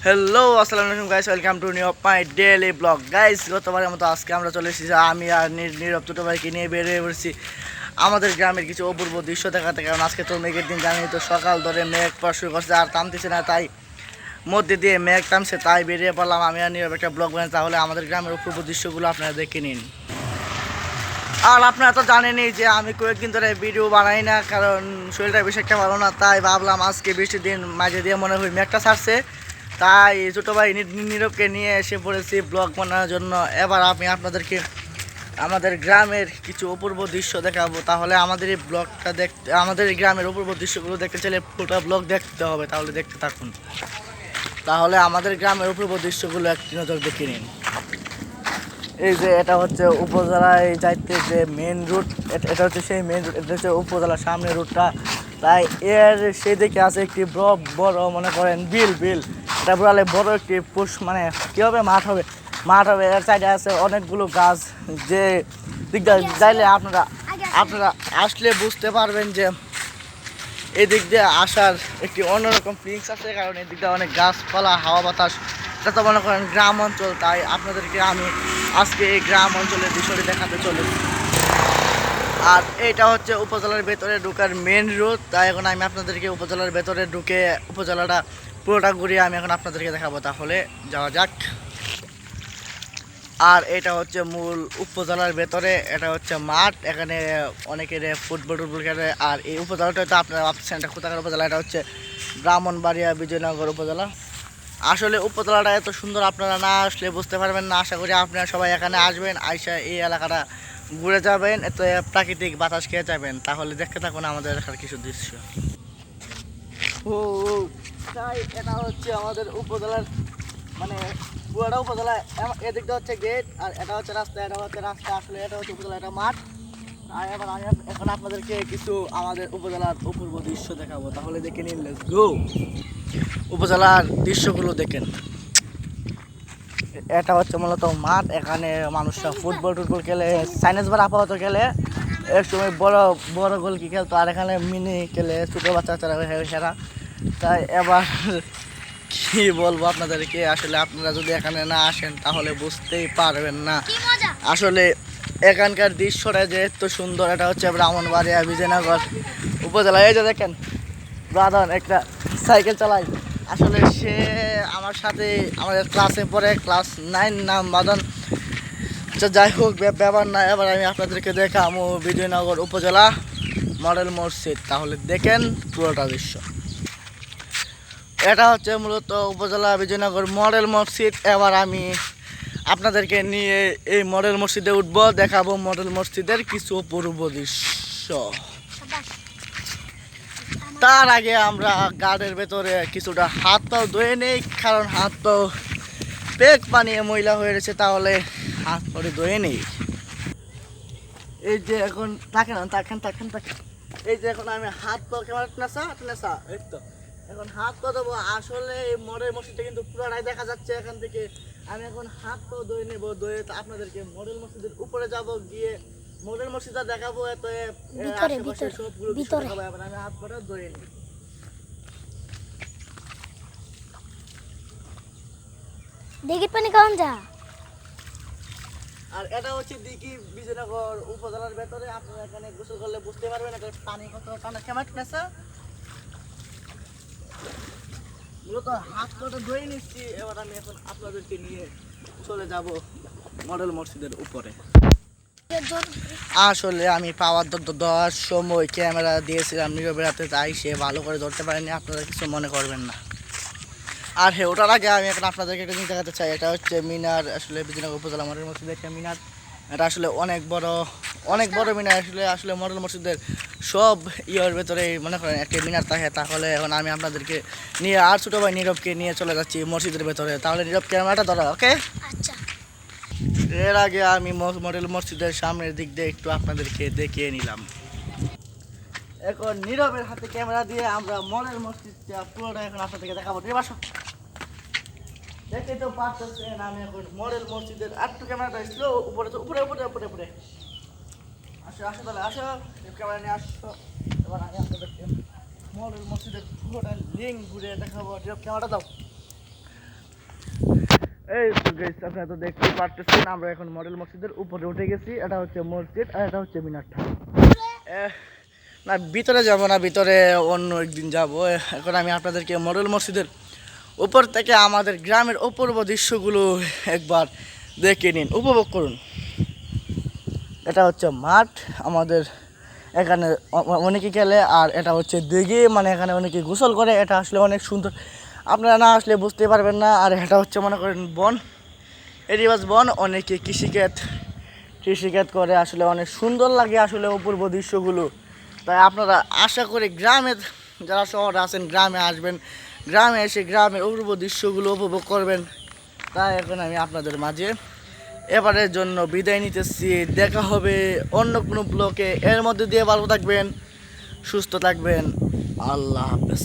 Hello আসসালামু আলাইকুম guys, welcome to new my daily blog. Guys, গতবারের মতো আজকে আমরা চলে এসেছি আমি আর নীরব ছোটো ভাইকে নিয়ে বেরিয়ে পড়েছি আমাদের গ্রামের কিছু অপূর্ব দৃশ্য দেখাতে। কারণ আজকে তো মেঘের দিন, জানি তো, সকাল ধরে মেঘ পড়া শুরু করছে আর থামতেছে না, তাই মধ্যে দিয়ে মেঘ থামছে, তাই বেরিয়ে পড়লাম আমি আর নীরব একটা ব্লগ বানাই। তাহলে আমাদের গ্রামের অপূর্ব দৃশ্যগুলো আপনারা দেখে নিন। আর আপনারা তো জানেনই যে আমি কয়েকদিন ধরে ভিডিও বানাই না, কারণ শরীরটা বেশি একটা ভালো না। তাই ভাবলাম আজকে বৃষ্টির দিন মাঝে দিয়ে মনে হয় মেঘটা ছাড়ছে, তাই ছোটো ভাই নীরবকে নিয়ে এসে পড়েছি ব্লগ বানানোর জন্য। এবার আমি আপনাদেরকে আমাদের গ্রামের কিছু অপূর্ব দৃশ্য দেখাবো। তাহলে আমাদের এই ব্লগটা দেখতে, আমাদের এই গ্রামের অপূর্ব দৃশ্যগুলো দেখতে চাইলে পুরো ব্লগ দেখতে হবে। তাহলে দেখতে থাকুন। তাহলে আমাদের গ্রামের অপূর্ব দৃশ্যগুলো একটি নজর দেখে নিন। এই যে এটা হচ্ছে উপজেলায় যাইতে যে মেন রুট, এটা হচ্ছে সেই মেন রুট, এটা হচ্ছে উপজেলার সামনের রুটটা। তাই এর সেই দিকে আছে একটি বড় মনে করেন বিল এটা বলে বড় একটি মানে কী হবে, মাঠ হবে। এর সাইডে আছে অনেকগুলো গাছ। যে দিকটা যাইলে আপনারা আসলে বুঝতে পারবেন যে এই দিক দিয়ে আসার একটি অন্যরকম ফিলিংস আছে, কারণ এই দিকটা অনেক গাছপালা, হাওয়া বাতাস। এটা তো মনে করেন গ্রাম অঞ্চল, তাই আপনাদেরকে আমি আজকে এই গ্রাম অঞ্চলের দৃশ্যটি দেখাতে চলেছি। আর এইটা হচ্ছে উপজেলার ভেতরে ঢুকার মেন রোড। তাই এখন আমি আপনাদেরকে উপজেলার ভেতরে ঢুকে উপজেলাটা পুরোটা ঘুরিয়ে আমি এখন আপনাদেরকে দেখাবো। তাহলে যাওয়া যাক। আর এটা হচ্ছে মূল উপজেলার ভেতরে, এটা হচ্ছে মাঠ, এখানে অনেকের ফুটবল খেলে। আর এই উপজেলাটা তো আপনারা ভাবছেন এটা কোথাকার উপজেলা, এটা হচ্ছে ব্রাহ্মণবাড়িয়া বিজয়নগর উপজেলা। আসলে উপজেলাটা এত সুন্দর, আপনারা না আসলে বুঝতে পারবেন না। আশা করি আপনারা সবাই এখানে আসবেন, আইসা এই এলাকাটা ঘুরে যাবেন, এত প্রাকৃতিক বাতাস খেয়ে যাবেন। তাহলে দেখতে থাকুন আমাদের এলাকার কিছু দৃশ্য। ও তাই এটা হচ্ছে আমাদের উপজেলার, মানে পুরোটা উপজেলা। এদিকটা হচ্ছে গেট, আর এটা হচ্ছে রাস্তা, আসলে এটা হচ্ছে উপজেলা, এটা মাঠ। আর এবার আমি এখন আপনাদেরকে কিছু আমাদের উপজেলার অপূর্ব দৃশ্য দেখাবো। তাহলে দেখে নিন, লেটস গো। উপজেলার দৃশ্যগুলো দেখেন। এটা হচ্ছে মূলত মাঠ, এখানে মানুষরা ফুটবল খেলে, চাইনিজ বার আপাতত খেলে। এক সময় বড় বড় গোলকি খেলতো, আর এখানে মিনি খেলে ছোটো বাচ্চারা খেলা। তাই এবার কি বলবো আপনাদেরকে, আসলে আপনারা যদি এখানে না আসেন তাহলে বুঝতেই পারবেন না আসলে এখানকার দৃশ্যটা যে এত সুন্দর। এটা হচ্ছে ব্রাহ্মণবাড়িয়া বিজয়নগর উপজেলা। এই যে দেখেন, ব্রাদন একটা সাইকেল চালাই। আসলে সে আমার সাথে আমাদের ক্লাসে পড়ে, ক্লাস 9 নাম বাদন। আচ্ছা, যাই হোক, ব্যাপার না। এবার আমি আপনাদেরকে দেখাবো বিজয়নগর উপজেলা মডেল মসজিদ। তাহলে দেখেন পুরোটা দৃশ্য। এটা হচ্ছে মূলত উপজেলা বিজয়নগর মডেল মসজিদ। এবার আমি আপনাদেরকে নিয়ে এই মডেল মসজিদে উঠবো, দেখাবো মডেল মসজিদের কিছু অপূর্ব দৃশ্য। তার আগে আমরা গার্ডের ভেতরে কিছুটা হাত পাও ধুয়ে নেই, কারণ হাত পাও পেক পানিয়ে ময়লা হয়ে রয়েছে। তাহলে হাত পরে ধুয়ে নেই। এই যে এখন থাকেন। এই যে এখন আমি হাত পাও কেমন নেশা এই তো এখন হাত পা দেবো। আসলে এই মডেল মসজিদটা কিন্তু পুরোটাই দেখা যাচ্ছে এখান থেকে। আমি এখন হাত পা ধুয়ে নেবো, ধুয়ে আপনাদেরকে মডেল মসজিদের উপরে যাব, গিয়ে মডেল মসজিদটা দেখাবো। এত আশেপাশে সবগুলো দৃশ্য দেখাবো। এবার আমি হাত পাটা ধুয়ে নিই। দিঘির পানি কখন যা। আর এটা হচ্ছে দিঘি বিজয়নগর উপজেলার ভেতরে। আপনারা এখানে গোসল করলে বুঝতে পারবেন এটা পানি কত ঠান্ডা। কেমন নেশা মূলত হাত পাটা ধুয়ে নিচ্ছি। এবার আমি এখন আপনাদেরকে নিয়ে চলে যাব মডেল মসজিদের উপরে। আসলে আমি পাওয়ার দেওয়ার সময় ক্যামেরা দিয়েছিলাম নীরবের হাতে, তাই সে ভালো করে ধরতে পারেনি, আপনারা কিছু মনে করবেন না। আর হ্যাঁ, ওটার আগে আমি এখন আপনাদেরকে একটা জিনিস দেখাতে চাই। এটা হচ্ছে মিনার, আসলে বিজয়নগর উপজেলা মডেল মসজিদের একটা মিনার। এটা আসলে অনেক বড় মিনার। আসলে মডেল মসজিদের সব ইয়ের ভেতরে মনে করেন একটা মিনার থাকে। তাহলে এখন আমি আপনাদেরকে নিয়ে আর ছোটো ভাই নীরবকে নিয়ে চলে যাচ্ছি মসজিদের ভেতরে। তাহলে নীরব ক্যামেরাটা ধরো, ওকে? আচ্ছা। এর আগে আমি মডেল মসজিদের সামনের দিক দিয়ে একটু আপনাদেরকে দেখিয়ে নিলাম। এখন নীরবের হাতে ক্যামেরা দিয়ে আমরা মডেল মসজিদটা পুরোটা এখন আপনাদেরকে দেখাবো। দেখতে তো পারতেছেন আমি এখন মডেল মসজিদের একটু ক্যামেরাটা স্লো উপরে আসো তাহলে আসো, ক্যামেরা নিয়ে আসো। এবার আমি আপনাদেরকে মডেল মসজিদের পুরোটা লিঙ্ক ঘুরে দেখাবো। ক্যামেরাটা দাও। এই তো গাইস আপনারা তো দেখতেই পারতেছেন আমরা এখন মডেল মসজিদের উপরে উঠে গেছি। এটা হচ্ছে মসজিদ আর এটা হচ্ছে মিনারটা। না ভিতরে যাব না, ভিতরে অন্য একদিন যাব। এখন আমি আপনাদেরকে মডেল মসজিদের উপর থেকে আমাদের গ্রামের অপূর্ব দৃশ্যগুলো একবার দেখে নিন, উপভোগ করুন। এটা হচ্ছে মাঠ, আমাদের এখানে অনেকে খেলে। আর এটা হচ্ছে দিঘি, মানে এখানে অনেকে গোসল করে। এটা আসলে অনেক সুন্দর, আপনারা না আসলে বুঝতে পারবেন না। আর এটা হচ্ছে মনে করেন বন, এরিবাস বন, অনেকে কৃষিকাজ করে। আসলে অনেক সুন্দর লাগে আসলে অপূর্ব দৃশ্যগুলো। তাই আপনারা আশা করি গ্রামে যারা শহরে আছেন গ্রামে আসবেন, গ্রামে এসে গ্রামের অপূর্ব দৃশ্যগুলো উপভোগ করবেন। তাই এখন আমি আপনাদের মাঝে এবারের জন্য বিদায় নিতেছি। দেখা হবে অন্য কোনো ব্লকে। এর মধ্যে দিয়ে ভালো থাকবেন, সুস্থ থাকবেন। আল্লাহ হাফেজ।